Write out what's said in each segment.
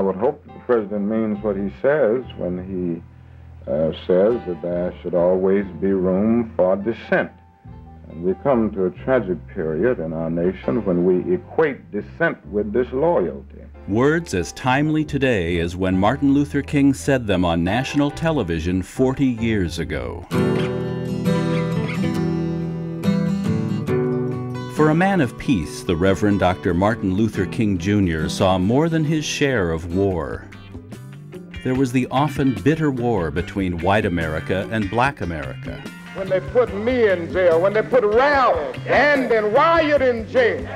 I would hope that the President means what he says when he says that there should always be room for dissent. And we come to a tragic period in our nation when we equate dissent with disloyalty. Words as timely today as when Martin Luther King said them on national television 40 years ago. For a man of peace, the Reverend Dr. Martin Luther King Jr. saw more than his share of war. There was the often bitter war between white America and black America. When they put me in jail, when they put Ralph and Wyatt in jail,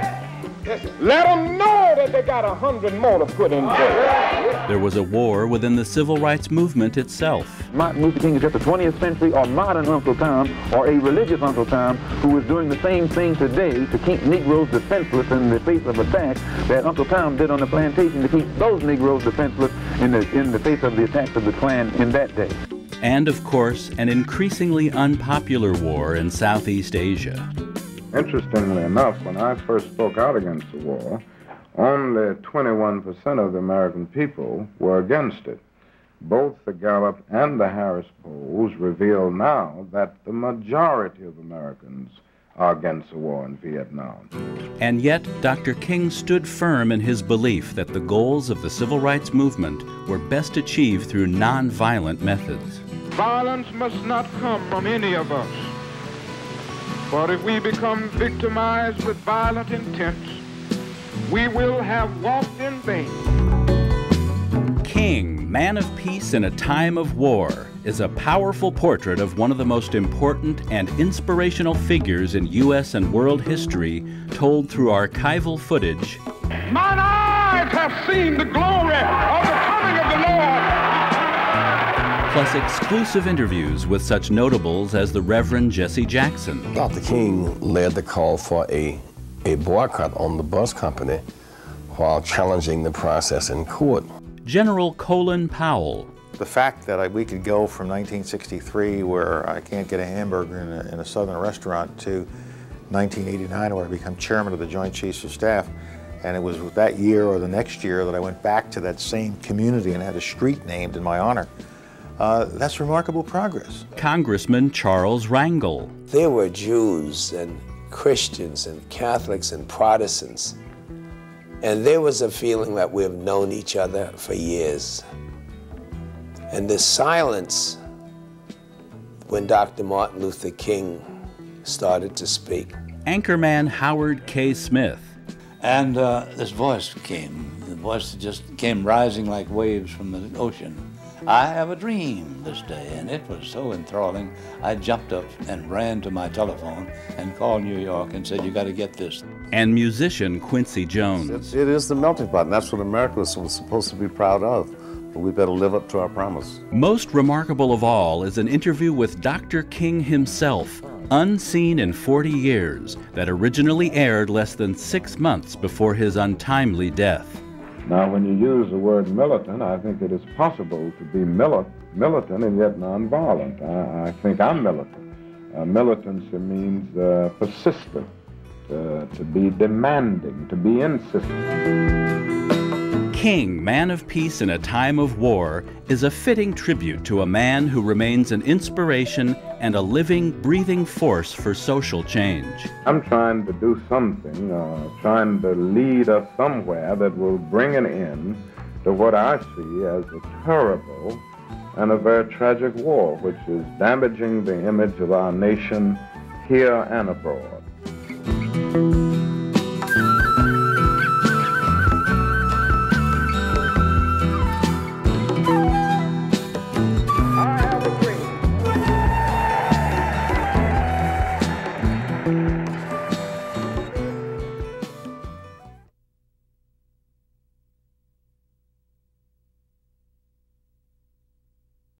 let them know that they got 100 more to put in jail. There was a war within the civil rights movement itself. Martin Luther King is just a 20th century or modern Uncle Tom or a religious Uncle Tom who is doing the same thing today to keep Negroes defenseless in the face of attack that Uncle Tom did on the plantation to keep those Negroes defenseless in the face of the attacks of the Klan in that day. And, of course, an increasingly unpopular war in Southeast Asia. Interestingly enough, when I first spoke out against the war, only 21% of the American people were against it. Both the Gallup and the Harris polls reveal now that the majority of Americans are against the war in Vietnam. And yet, Dr. King stood firm in his belief that the goals of the civil rights movement were best achieved through nonviolent methods. Violence must not come from any of us. For if we become victimized with violent intents, we will have walked in vain. King, man of peace in a time of war, is a powerful portrait of one of the most important and inspirational figures in U.S. and world history, told through archival footage. Mine eyes have seen the glory of the coming of the Lord. Plus exclusive interviews with such notables as the Reverend Jesse Jackson. Dr. King led the call for a boycott on the bus company while challenging the process in court. General Colin Powell. The fact that we could go from 1963, where I can't get a hamburger in a southern restaurant, to 1989, where I become chairman of the Joint Chiefs of Staff, and it was that year or the next year that I went back to that same community and had a street named in my honor. That's remarkable progress. Congressman Charles Rangel. There were Jews and Christians and Catholics and Protestants, and there was a feeling that we've known each other for years. And the silence when Dr. Martin Luther King started to speak. Anchorman Howard K. Smith. And this voice came. The voice just came rising like waves from the ocean. I have a dream this day, and it was so enthralling. I jumped up and ran to my telephone and called New York and said, you got to get this. And musician Quincy Jones. It is the melting pot, and that's what America was supposed to be proud of. But we better live up to our promise. Most remarkable of all is an interview with Dr. King himself, unseen in 40 years, that originally aired less than 6 months before his untimely death. Now, when you use the word militant, I think it is possible to be militant and yet nonviolent. I think I'm militant. Militancy means persistent, to be demanding, to be insistent. King, man of peace in a time of war, is a fitting tribute to a man who remains an inspiration and a living, breathing force for social change. I'm trying to do something, trying to lead us somewhere that will bring an end to what I see as a terrible and a very tragic war, which is damaging the image of our nation here and abroad.